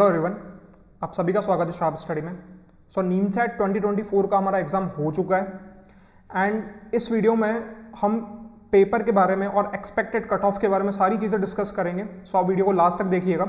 Hello everyone, आप सभी का स्वागत है शार्प स्टडी में। नीमसेट 2024 का हमारा एग्ज़ाम हो चुका है एंड इस वीडियो में हम पेपर के बारे में और एक्सपेक्टेड कट ऑफ के बारे में सारी चीज़ें डिस्कस करेंगे। आप वीडियो को लास्ट तक देखिएगा।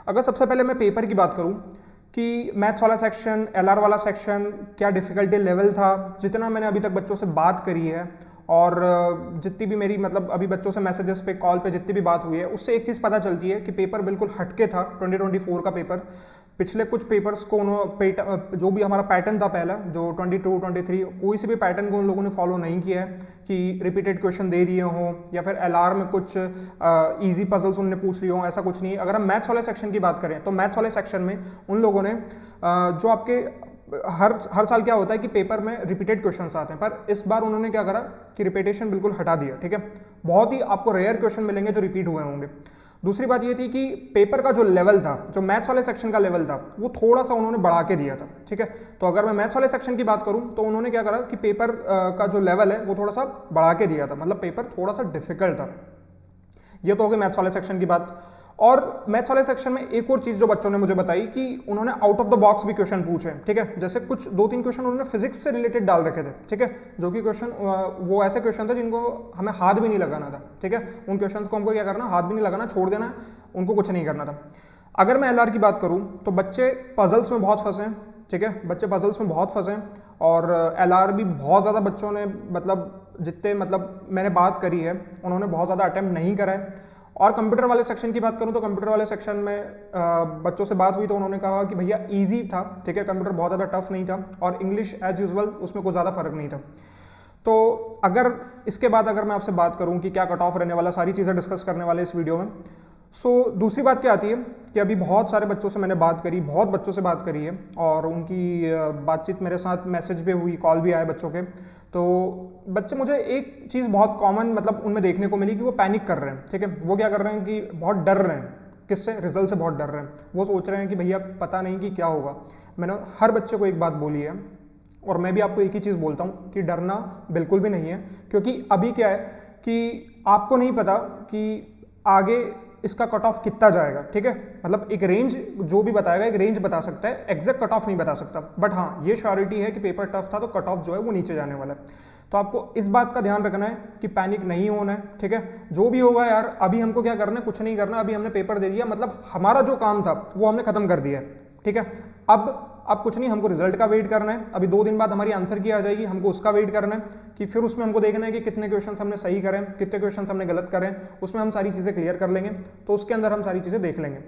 अगर सबसे पहले मैं पेपर की बात करूं कि मैथ्स वाला सेक्शन, एलआर वाला सेक्शन, क्या डिफ़िकल्टी लेवल था, जितना मैंने अभी तक बच्चों से बात करी है और जितनी भी मेरी अभी बच्चों से मैसेजेस पे, कॉल पे जितनी भी बात हुई है, उससे एक चीज़ पता चलती है कि पेपर बिल्कुल हटके था 2024 का पेपर। पिछले कुछ पेपर्स को जो भी हमारा पैटर्न था पहला, जो 22, 23, कोई से भी पैटर्न को उन लोगों ने फॉलो नहीं किया है कि रिपीटेड क्वेश्चन दे दिए हों या फिर एलआर में कुछ इजी पजल्स उन्होंने पूछ लिए हों, ऐसा कुछ नहीं है। अगर हम मैथ्स वाले सेक्शन की बात करें तो मैथ्स वाले सेक्शन में उन लोगों ने जो आपके हर साल क्या होता है कि पेपर में रिपीटेड क्वेश्चंस आते हैं, पर इस बार उन्होंने क्या करा कि रिपीटेशन बिल्कुल हटा दिया। ठीक है, बहुत ही आपको रेयर क्वेश्चन मिलेंगे जो रिपीट हुए होंगे। दूसरी बात ये थी कि पेपर का जो लेवल था, जो मैथ्स वाले सेक्शन का लेवल था, वो थोड़ा सा उन्होंने बढ़ा के दिया था। ठीक है, तो अगर मैं मैथ्स वाले सेक्शन की बात करूं तो उन्होंने क्या करा कि पेपर का जो लेवल है वो थोड़ा सा बढ़ा के दिया था, मतलब पेपर थोड़ा सा डिफिकल्ट था। ये तो हो गई मैथ्स वाले सेक्शन की बात। और मैथ्स वाले सेक्शन में एक और चीज़ जो बच्चों ने मुझे बताई कि उन्होंने आउट ऑफ द बॉक्स भी क्वेश्चन पूछे। ठीक है, जैसे कुछ 2-3 क्वेश्चन उन्होंने फिजिक्स से रिलेटेड डाल रखे थे। ठीक है, जो कि क्वेश्चन वो ऐसे क्वेश्चन थे जिनको हमें हाथ भी नहीं लगाना था। ठीक है, उन क्वेश्चन को हमको क्या करना, हाथ भी नहीं लगाना, छोड़ देना, उनको कुछ नहीं करना था। अगर मैं एलआर की बात करूँ तो बच्चे पजल्स में बहुत फंसे हैं। ठीक है, बच्चे पजल्स में बहुत फंसे हैं और एलआर भी बहुत ज़्यादा बच्चों ने जितने मैंने बात करी है उन्होंने बहुत ज़्यादा अटैम्प्ट नहीं करा है। और कंप्यूटर वाले सेक्शन की बात करूं तो कंप्यूटर वाले सेक्शन में बच्चों से बात हुई तो उन्होंने कहा कि भैया इजी था। ठीक है, कंप्यूटर बहुत ज़्यादा टफ नहीं था और इंग्लिश एज यूजुअल उसमें कुछ ज़्यादा फर्क नहीं था। तो अगर इसके बाद अगर मैं आपसे बात करूं कि क्या कट ऑफ रहने वाला, सारी चीज़ें डिस्कस करने वाले इस वीडियो में। दूसरी बात क्या आती है कि अभी बहुत सारे बच्चों से मैंने बात करी, बहुत बच्चों से बात करी है और उनकी बातचीत मेरे साथ मैसेज पे हुई, कॉल भी आए बच्चों के। तो बच्चे, मुझे एक चीज़ बहुत कॉमन उनमें देखने को मिली कि वो पैनिक कर रहे हैं। ठीक है, वो क्या कर रहे हैं कि बहुत डर रहे हैं। किससे? रिजल्ट से बहुत डर रहे हैं। वो सोच रहे हैं कि भैया पता नहीं कि क्या होगा। मैंने हर बच्चे को एक बात बोली है और मैं भी आपको एक ही चीज़ बोलता हूँ कि डरना बिल्कुल भी नहीं है, क्योंकि अभी क्या है कि आपको नहीं पता कि आगे इसका कट ऑफ कितना जाएगा। ठीक है, एक रेंज जो भी बताएगा, एक रेंज बता सकता है, एग्जैक्ट कट ऑफ नहीं बता सकता। बट हाँ, ये श्योरिटी है कि पेपर टफ था तो कट ऑफ जो है वो नीचे जाने वाला है। तो आपको इस बात का ध्यान रखना है कि पैनिक नहीं होना है। ठीक है, जो भी होगा यार, अभी हमको क्या करना है, कुछ नहीं करना। अभी हमने पेपर दे दिया, हमारा जो काम था वो हमने खत्म कर दिया है। ठीक है, अब कुछ नहीं, हमको रिजल्ट का वेट करना है। अभी 2 दिन बाद हमारी आंसर की आ जाएगी, हमको उसका वेट करना है कि फिर उसमें हमको देखना है कि कितने क्वेश्चन हमने सही करें, कितने क्वेश्चन हमने गलत करें। उसमें हम सारी चीज़ें क्लियर कर लेंगे, तो उसके अंदर हम सारी चीज़ें देख लेंगे।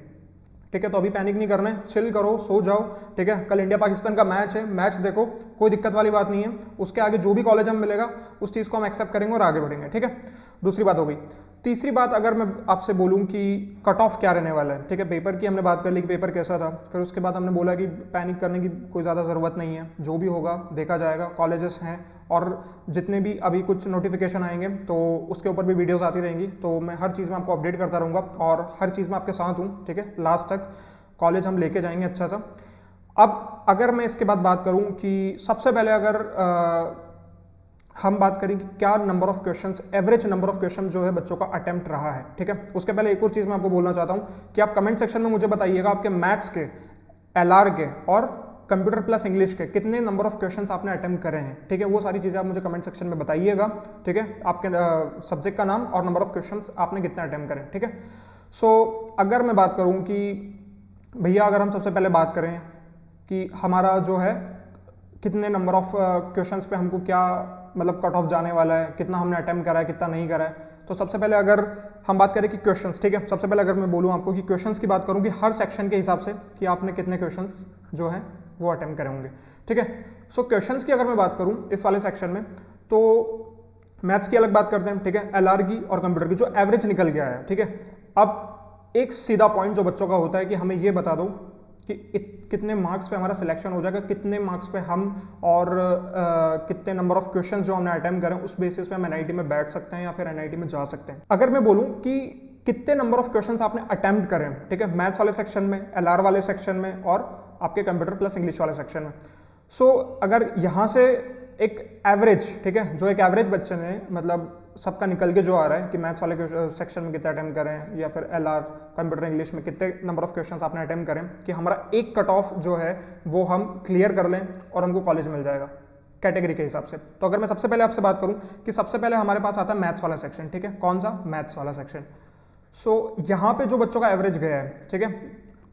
ठीक है, तो अभी पैनिक नहीं करना है, चिल करो, सो जाओ। ठीक है, कल इंडिया पाकिस्तान का मैच है, मैच देखो, कोई दिक्कत वाली बात नहीं है। उसके आगे जो भी कॉलेज हम मिलेगा उस चीज़ को हम एक्सेप्ट करेंगे और आगे बढ़ेंगे। ठीक है, दूसरी बात हो गई। तीसरी बात, अगर मैं आपसे बोलूं कि कट ऑफ क्या रहने वाला है। ठीक है, पेपर की हमने बात कर ली कि पेपर कैसा था, फिर उसके बाद हमने बोला कि पैनिक करने की कोई ज़्यादा ज़रूरत नहीं है, जो भी होगा देखा जाएगा। कॉलेजेस हैं और जितने भी अभी कुछ नोटिफिकेशन आएंगे तो उसके ऊपर भी वीडियोस आती रहेंगी, तो मैं हर चीज़ में आपको अपडेट करता रहूँगा और हर चीज़ में आपके साथ हूँ। ठीक है, लास्ट तक कॉलेज हम लेके जाएंगे अच्छा सा। अब अगर मैं इसके बाद बात करूँ कि सबसे पहले अगर हम बात करें कि क्या number of questions, average number of question जो है बच्चों का अटेम्प्ट रहा है। ठीक है, उसके पहले एक और चीज़ मैं आपको बोलना चाहता हूँ कि आप कमेंट सेक्शन में मुझे बताइएगा आपके मैथ्स के, एलआर के और कंप्यूटर प्लस इंग्लिश के कितने नंबर ऑफ क्वेश्चंस आपने अटेम्प्ट करे हैं। ठीक है, वो सारी चीज़ें आप मुझे कमेंट सेक्शन में बताइएगा। ठीक है, आपके सब्जेक्ट का नाम और नंबर ऑफ क्वेश्चंस आपने कितने अटेम्प्ट करें। ठीक है, अगर मैं बात करूँ कि भैया, अगर हम सबसे पहले बात करें कि हमारा जो है कितने नंबर ऑफ क्वेश्चंस पे हमको क्या कट ऑफ जाने वाला है, कितना हमने अटेम्प्ट करा है, कितना नहीं करा है। तो सबसे पहले अगर हम बात करें कि क्वेश्चंस, ठीक है, सबसे पहले अगर मैं बोलूँ आपको कि क्वेश्चंस की बात करूँ कि हर सेक्शन के हिसाब से कि आपने कितने क्वेश्चंस जो हैं वो अटेम्प्ट करे होंगे। ठीक है, क्वेश्चंस की अगर मैं बात करूँ इस वाले सेक्शन में तो मैथ्स की अलग बात करते हैं। ठीक है, एलआर की और कंप्यूटर की जो एवरेज निकल गया है। ठीक है, अब एक सीधा पॉइंट जो बच्चों का होता है कि हमें ये बता दो कि कितने मार्क्स पे हमारा सिलेक्शन हो जाएगा, कितने मार्क्स पे हम और कितने नंबर ऑफ क्वेश्चंस जो हमने अटेम्प्ट करें उस बेसिस पे हम एनआईटी में बैठ सकते हैं या फिर एनआईटी में जा सकते हैं। अगर मैं बोलूं कि कितने नंबर ऑफ क्वेश्चंस आपने अटेम्प्ट करें, ठीक है, मैथ्स वाले सेक्शन में, एलआर वाले सेक्शन में और आपके कंप्यूटर प्लस इंग्लिश वाले सेक्शन में। अगर यहाँ से एक एवरेज, ठीक है, जो एक एवरेज बच्चे ने सबका निकल के जो आ रहा है कि मैथ्स वाले सेक्शन में कितने अटेम्प्ट करें या फिर एलआर कंप्यूटर इंग्लिश में कितने नंबर ऑफ क्वेश्चंस आपने अटेम्प्ट करें कि हमारा एक कट ऑफ जो है वो हम क्लियर कर लें और हमको कॉलेज मिल जाएगा कैटेगरी के हिसाब से। तो अगर मैं सबसे पहले आपसे बात करूं कि सबसे पहले हमारे पास आता है मैथ्स वाला सेक्शन, ठीक है, कौन सा, मैथ्स वाला सेक्शन। सो यहाँ पे जो बच्चों का एवरेज गया है, ठीक है,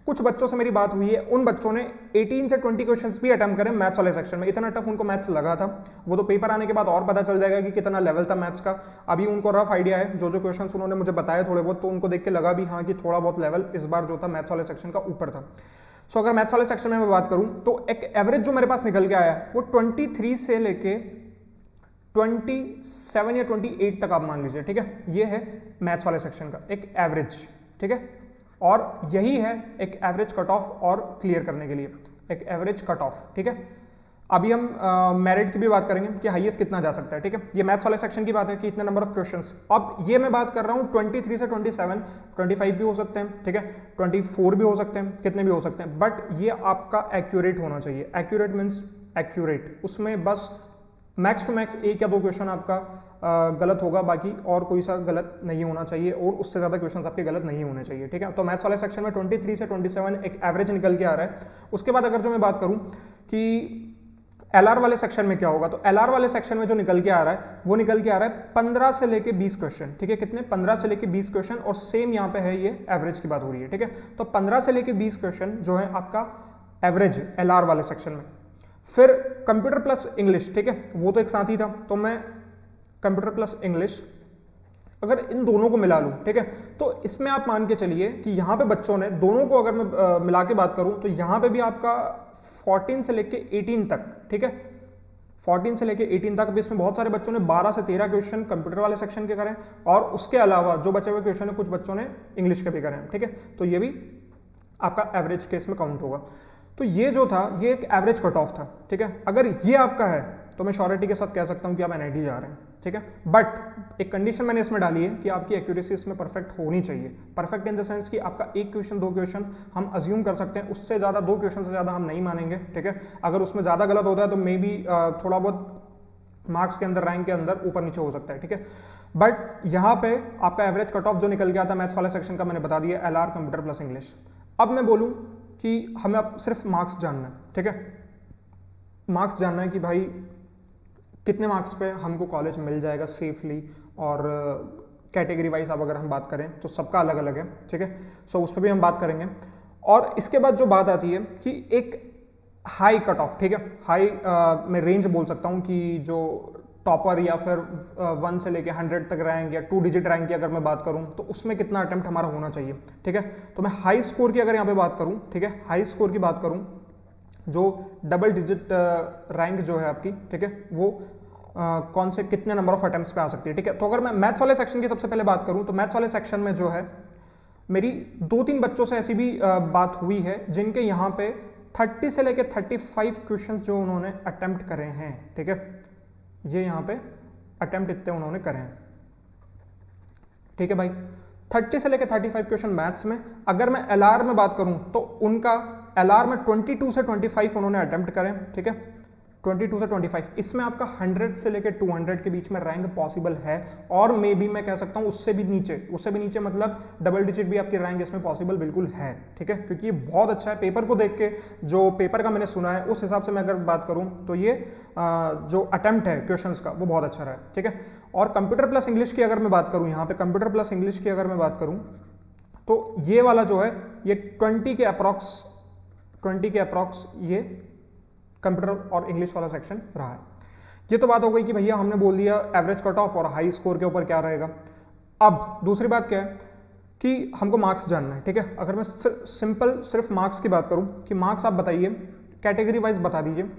कुछ बच्चों से मेरी बात हुई है, उन बच्चों ने 18 से 20 क्वेश्चंस भी अटेम्प्ट करें मैथ्स वाले सेक्शन में। इतना टफ उनको मैथ्स लगा था, वो तो पेपर आने के बाद और पता चल जाएगा कि कितना लेवल था मैथ्स का। अभी उनको रफ आइडिया है, जो जो क्वेश्चंस उन्होंने मुझे बताए थोड़े बहुत, तो उनको देख के लगा भी हाँ कि थोड़ा बहुत लेवल इस बार जो था मैथ्स वाले सेक्शन का ऊपर था। सो अगर मैथ्स वाले सेक्शन में मैं बात करूं तो एक एवरेज जो मेरे पास निकल के आया वो 23 से लेके 27 या 28 तक आप मान लीजिए, ठीक है, ये है मैथ्स वाले सेक्शन का एक एवरेज, ठीक है। और यही है एक एवरेज कट ऑफ और क्लियर करने के लिए एक एवरेज कट ऑफ, ठीक है। अभी हम मेरिट की भी बात करेंगे कि हाईएस्ट कितना जा सकता है, ठीक है। ये मैथ्स वाले सेक्शन की बात है कि इतने नंबर ऑफ क्वेश्चंस। अब ये मैं बात कर रहा हूँ 23 से 27, 25 भी हो सकते हैं, ठीक है, 24 भी हो सकते हैं, कितने भी हो सकते हैं, बट ये आपका एक्यूरेट होना चाहिए। एक्यूरेट मीन्स एक्यूरेट, उसमें बस मैक्स टू मैक्स एक या दो क्वेश्चन आपका गलत होगा, बाकी और कोई सा गलत नहीं होना चाहिए और उससे ज़्यादा क्वेश्चंस आपके गलत नहीं होने चाहिए, ठीक है। तो मैथ्स वाले सेक्शन में 23 से 27 एक एवरेज निकल के आ रहा है। उसके बाद अगर जो मैं बात करूं कि एलआर वाले सेक्शन में क्या होगा, तो एलआर वाले सेक्शन में जो निकल के आ रहा है वो निकल के आ रहा है 15 से लेके 20 क्वेश्चन, ठीक है, कितने, 15 से लेके 20 क्वेश्चन। और सेम यहाँ पे है, ये एवरेज की बात हो रही है, ठीक है। तो 15 से लेके 20 क्वेश्चन जो है आपका एवरेज एलआर वाले सेक्शन में। फिर कंप्यूटर प्लस इंग्लिश, ठीक है, वो तो एक साथ ही था, तो मैं कंप्यूटर प्लस इंग्लिश अगर इन दोनों को मिला लूं, ठीक है, तो इसमें आप मान के चलिए कि यहाँ पे बच्चों ने दोनों को अगर मैं मिला के बात करूं तो यहाँ पे भी आपका 14 से लेके 18 तक, ठीक है, 14 से लेके 18 तक भी इसमें बहुत सारे बच्चों ने 12 से 13 क्वेश्चन कंप्यूटर वाले सेक्शन के करें और उसके अलावा जो बचे हुए क्वेश्चन है कुछ बच्चों ने इंग्लिश के भी करें, ठीक है। तो ये भी आपका एवरेज केस में काउंट होगा। तो ये जो था ये एक एवरेज कट ऑफ था, ठीक है। अगर ये आपका है तो मैं श्योरिटी के साथ कह सकता हूं कि आप एनआईटी जा रहे हैं, ठीक है। बट एक कंडीशन मैंने इसमें डाली है कि आपकी एक्यूरेसी इसमें परफेक्ट होनी चाहिए। परफेक्ट इन द सेंस कि आपका एक क्वेश्चन, दो क्वेश्चन हम अज्यूम कर सकते हैं, उससे ज़्यादा, दो क्वेश्चन से ज़्यादा हम नहीं मानेंगे, ठीक है। अगर उसमें ज़्यादा गलत होता है तो मे बी थोड़ा बहुत मार्क्स के अंदर, रैंक के अंदर ऊपर नीचे हो सकता है, ठीक है। बट यहाँ पे आपका एवरेज कट ऑफ जो निकल गया था मैथ्स वाले सेक्शन का, मैंने बता दिया, एलआर कंप्यूटर प्लस इंग्लिश। अब मैं बोलूँ कि हमें अब सिर्फ मार्क्स जानना है, ठीक है, मार्क्स जानना है कि भाई कितने मार्क्स पे हमको कॉलेज मिल जाएगा सेफली। और कैटेगरी वाइज अब अगर हम बात करें तो सबका अलग अलग है, ठीक है। सो उस पर भी हम बात करेंगे। और इसके बाद जो बात आती है कि एक हाई कट ऑफ, ठीक है, हाई मैं रेंज बोल सकता हूँ कि जो टॉपर या फिर 1 से लेके 100 तक रैंक या 2 डिजिट रैंक की अगर मैं बात करूं तो उसमें कितना अटेम्प्ट हमारा होना चाहिए, ठीक है। तो मैं हाई स्कोर की अगर यहाँ पे बात करूं, ठीक है, हाई स्कोर की बात करूं, जो डबल डिजिट रैंक जो है आपकी, ठीक है, वो कौन से कितने नंबर ऑफ अटेम्प्ट्स पे आ सकती है, ठीक है। तो अगर मैं मैथ्स वाले सेक्शन की सबसे पहले बात करूं तो मैथ्स वाले सेक्शन में जो है मेरी 2-3 बच्चों से ऐसी भी बात हुई है जिनके यहाँ पे 30 से लेके 35 क्वेश्चन जो उन्होंने अटेम्प्ट करे हैं, ठीक है, ये यहाँ पे अटेम्प्ट इतने उन्होंने करे हैं, ठीक है भाई। 30 से लेके 35 क्वेश्चन मैथ्स में। अगर मैं एलआर में बात करूं तो उनका एलआर में 22 से 25 उन्होंने अटेम्प्ट करें, ठीक है, 22 से 25। इसमें आपका 100 से लेके 200 के बीच में रैंक पॉसिबल है और मे बी मैं कह सकता हूं उससे भी नीचे मतलब डबल डिजिट भी आपकी रैंक इसमें पॉसिबल बिल्कुल है, ठीक है, क्योंकि ये बहुत अच्छा है। पेपर को देख के, जो पेपर का मैंने सुना है उस हिसाब से मैं अगर बात करूं तो ये जो अटेम्प्ट है क्वेश्चंस का वो बहुत अच्छा रहा है, ठीक है। और कंप्यूटर प्लस इंग्लिश की अगर मैं बात करूं, यहाँ पे कंप्यूटर प्लस इंग्लिश की अगर मैं बात करूं तो ये वाला जो है ये 20 के अप्रॉक्स ये कंप्यूटर और इंग्लिश वाला सेक्शन रहा है। ये तो बात हो गई कि भैया हमने बोल दिया एवरेज कट ऑफ और हाई स्कोर के ऊपर क्या रहेगा। अब दूसरी बात क्या है कि हमको मार्क्स जानना है, ठीक है। अगर मैं सिर्फ मार्क्स की बात करूं कि मार्क्स आप बताइए, कैटेगरी वाइज बता दीजिए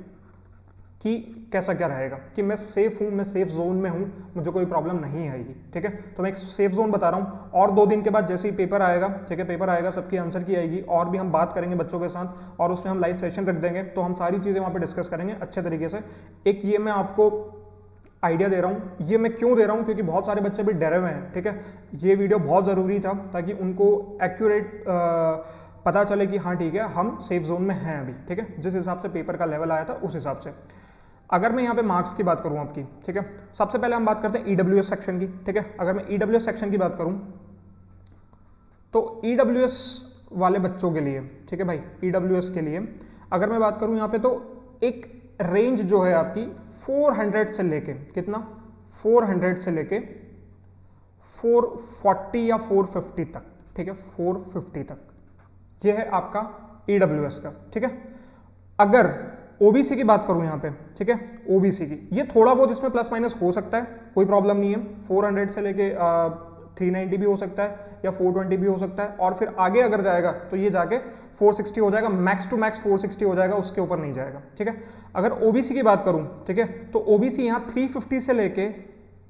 कि कैसा क्या रहेगा, कि मैं सेफ हूं, मैं सेफ जोन में हूं, मुझे कोई प्रॉब्लम नहीं आएगी, ठीक है। तो मैं एक सेफ जोन बता रहा हूं और 2 दिन के बाद जैसे ही पेपर आएगा, ठीक है, पेपर आएगा, सबकी आंसर की आएगी और भी हम बात करेंगे बच्चों के साथ और उसमें हम लाइव सेशन रख देंगे, तो हम सारी चीज़ें वहाँ पे डिस्कस करेंगे अच्छे तरीके से। एक ये मैं आपको आइडिया दे रहा हूँ, ये मैं क्यों दे रहा हूँ क्योंकि बहुत सारे बच्चे भी डरे हुए हैं, ठीक है। ये वीडियो बहुत ज़रूरी था ताकि उनको एक्यूरेट पता चले कि हाँ ठीक है हम सेफ जोन में हैं अभी, ठीक है, जिस हिसाब से पेपर का लेवल आया था उस हिसाब से। अगर मैं यहाँ पे मार्क्स की बात करूँ आपकी, ठीक है, सबसे पहले हम बात करते हैं ईडब्ल्यूएस सेक्शन की, ठीक है। अगर मैं ईडब्ल्यूएस सेक्शन की बात करूँ तो ईडब्ल्यूएस वाले बच्चों के लिए, ठीक है भाई, ईडब्ल्यूएस के लिए अगर मैं बात करूँ यहाँ पे तो एक रेंज जो है आपकी 400 से लेके कितना, 400 से लेके 440 या 450 तक, ठीक है, 450 तक ये है आपका ईडब्ल्यूएस का, ठीक है। अगर ओबीसी की बात करूं यहां पे, ठीक है, ओबीसी की ये थोड़ा बहुत इसमें प्लस माइनस हो सकता है, कोई प्रॉब्लम नहीं है, 400 से लेके 390 भी हो सकता है या 420 भी हो सकता है, और फिर आगे अगर जाएगा तो ये जाके 460 हो जाएगा, मैक्स टू मैक्स 460 हो जाएगा, उसके ऊपर नहीं जाएगा, ठीक है। अगर ओबीसी की बात करूं, ठीक है, तो ओबीसी यहाँ 350 से लेके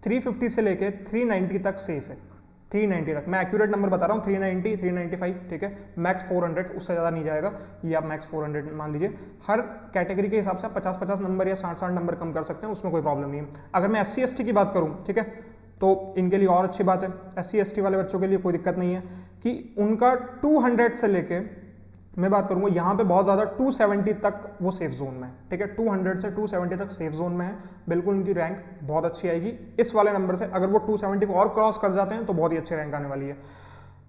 390 तक सेफ है, 390 तक, मैं एक्यूरेट नंबर बता रहा हूँ, 390 395, ठीक है, मैक्स 400, उससे ज़्यादा नहीं जाएगा, ये आप मैक्स 400 मान लीजिए। हर कैटेगरी के हिसाब से 50-50 नंबर या 60-60 नंबर कम कर सकते हैं, उसमें कोई प्रॉब्लम नहीं है। अगर मैं SC ST की बात करूँ, ठीक है, तो इनके लिए और अच्छी बात है, SC ST वाले बच्चों के लिए कोई दिक्कत नहीं है कि उनका 200 से लेके मैं बात करूंगा यहाँ पे बहुत ज़्यादा 270 तक वो सेफ जोन में है, ठीक है, 200 से 270 तक सेफ जोन में है, बिल्कुल उनकी रैंक बहुत अच्छी आएगी इस वाले नंबर से। अगर वो 270 को और क्रॉस कर जाते हैं तो बहुत ही अच्छी रैंक आने वाली है।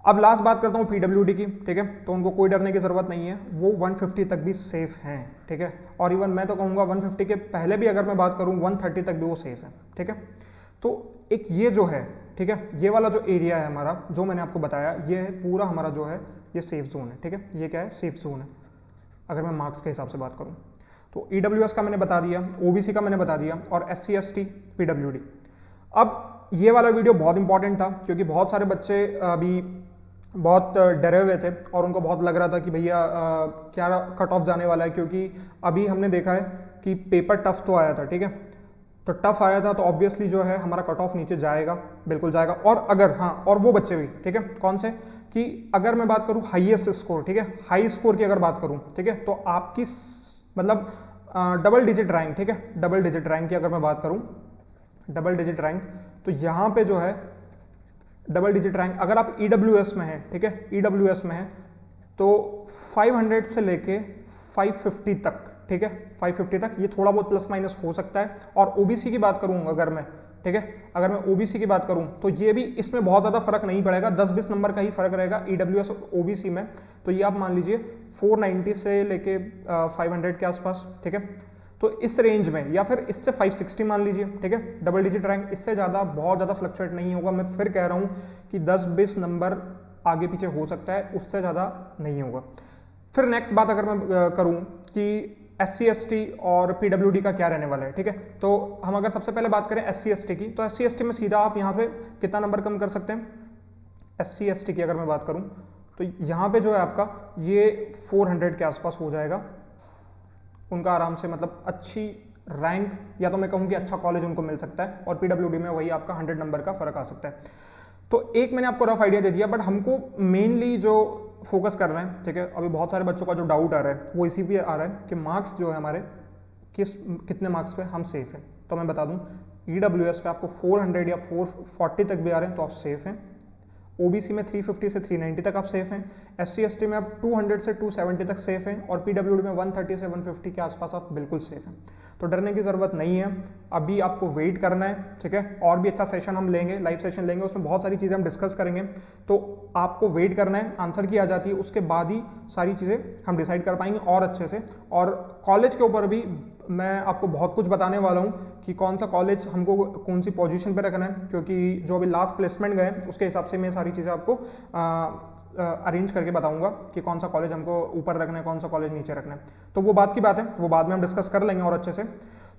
अब लास्ट बात करता हूँ PWD की, ठीक है, तो उनको कोई डरने की ज़रूरत नहीं है, वो 150 तक भी सेफ हैं, ठीक है, और इवन मैं तो कहूँगा 150 के पहले भी अगर मैं बात करूँ 130 तक भी वो सेफ है, ठीक है। तो एक ये जो है, ठीक है, ये वाला जो एरिया है हमारा, जो मैंने आपको बताया, ये है पूरा हमारा जो है ये सेफ जोन है, ठीक है, ये क्या है, सेफ जोन है अगर मैं मार्क्स के हिसाब से बात करूं। तो ईडब्ल्यूएस का मैंने बता दिया, ओबीसी का मैंने बता दिया, और SC ST PWD। अब ये वाला वीडियो बहुत इंपॉर्टेंट था क्योंकि बहुत सारे बच्चे अभी बहुत डरे हुए थे और उनको बहुत लग रहा था कि भैया क्या कट ऑफ जाने वाला है, क्योंकि अभी हमने देखा है कि पेपर टफ तो आया था, ठीक है, तो टफ आया था तो ऑब्वियसली जो है हमारा कट ऑफ नीचे जाएगा, बिल्कुल जाएगा। और अगर हाँ, और वो बच्चे भी, ठीक है, कौन से, कि अगर मैं बात करूं हाईएस्ट स्कोर, ठीक है, हाई स्कोर की अगर बात करूं, ठीक है, तो आपकी मतलब डबल डिजिट रैंक, ठीक है, डबल डिजिट रैंक की अगर मैं बात करूं, डबल डिजिट रैंक, तो यहां पे जो है डबल डिजिट रैंक अगर आप ईडब्ल्यूएस में है, ठीक है, ईडब्ल्यूएस में है तो 500 से लेके 550 तक, ठीक है, 550 तक ये थोड़ा बहुत प्लस माइनस हो सकता है। और ओबीसी की बात करूं अगर मैं, ठीक है, अगर मैं ओबीसी की बात करूं तो ये भी इसमें बहुत ज़्यादा फर्क नहीं पड़ेगा, 10-20 नंबर का ही फर्क रहेगा ईडब्ल्यूएस और ओबीसी में। तो ये आप मान लीजिए 490 से लेके 500 के आसपास, ठीक है, तो इस रेंज में, या फिर इससे 560 मान लीजिए, ठीक है, डबल डिजिट रैंक, इससे ज़्यादा बहुत ज़्यादा फ्लक्चुएट नहीं होगा। मैं फिर कह रहा हूँ कि 10-20 नंबर आगे पीछे हो सकता है, उससे ज़्यादा नहीं होगा। फिर नेक्स्ट बात अगर मैं करूँ कि SC ST और PWD का क्या रहने वाला है, ठीक है, तो हम अगर सबसे पहले बात करें SC ST की, तो SC ST में सीधा आप यहाँ पे कितना नंबर कम कर सकते हैं। SC ST की अगर मैं बात करूँ तो यहाँ पे जो है आपका ये 400 के आसपास हो जाएगा उनका आराम से, मतलब अच्छी रैंक, या तो मैं कहूँ कि अच्छा कॉलेज उनको मिल सकता है, और PWD में वही आपका 100 नंबर का फर्क आ सकता है। तो एक मैंने आपको रफ आइडिया दे दिया, बट हमको मेनली जो फोकस कर रहे हैं, ठीक है, अभी बहुत सारे बच्चों का जो डाउट आ रहा है वो इसी पे आ रहा है कि मार्क्स जो है हमारे कितने मार्क्स पे हम सेफ हैं। तो मैं बता दूं ईडब्ल्यूएस पे आपको 400 या 440 तक भी आ रहे हैं तो आप सेफ हैं, ओबीसी में 350 से 390 तक आप सेफ हैं, SC ST में आप 200 से 270 तक सेफ हैं, और PWD में 130 से 150 के आसपास आप बिल्कुल सेफ हैं। तो डरने की ज़रूरत नहीं है, अभी आपको वेट करना है, ठीक है, और भी अच्छा सेशन हम लेंगे, लाइव सेशन लेंगे, उसमें बहुत सारी चीज़ें हम डिस्कस करेंगे, तो आपको वेट करना है, आंसर की आ जाती है, उसके बाद ही सारी चीज़ें हम डिसाइड कर पाएंगे और अच्छे से। और कॉलेज के ऊपर भी मैं आपको बहुत कुछ बताने वाला हूँ कि कौन सा कॉलेज हमको कौन सी पोजीशन पे रखना है, क्योंकि जो अभी लास्ट प्लेसमेंट गए उसके हिसाब से मैं सारी चीज़ें आपको अरेंज करके बताऊंगा कि कौन सा कॉलेज हमको ऊपर रखना है, कौन सा कॉलेज नीचे रखना है। तो वो बात की बात है, वो बाद में हम डिस्कस कर लेंगे और अच्छे से।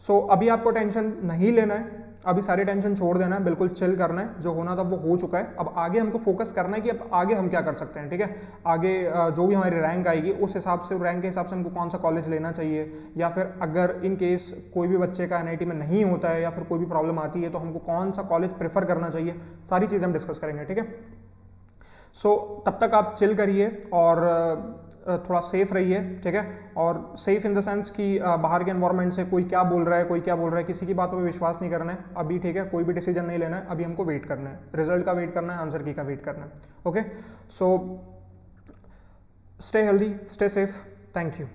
सो अभी आपको टेंशन नहीं लेना है, अभी सारी टेंशन छोड़ देना है, बिल्कुल चिल करना है, जो होना था वो हो चुका है। अब आगे हमको फोकस करना है कि अब आगे हम क्या कर सकते हैं, ठीक है, आगे जो भी हमारी रैंक आएगी उस हिसाब से, रैंक के हिसाब से हमको कौन सा कॉलेज लेना चाहिए, या फिर अगर इन केस कोई भी बच्चे का NIT में नहीं होता है या फिर कोई भी प्रॉब्लम आती है तो हमको कौन सा कॉलेज प्रेफर करना चाहिए, सारी चीज़ें हम डिस्कस करेंगे, ठीक है। सो तब तक आप चिल करिए और थोड़ा सेफ रहिए, ठीक है, और सेफ इन द सेंस कि बाहर के एनवायरनमेंट से कोई क्या बोल रहा है, कोई क्या बोल रहा है, किसी की बात पर विश्वास नहीं करना है अभी, ठीक है, कोई भी डिसीजन नहीं लेना है अभी, हमको वेट करना है, रिजल्ट का वेट करना है, आंसर की का वेट करना है। Okay, so stay healthy, stay safe, thank you.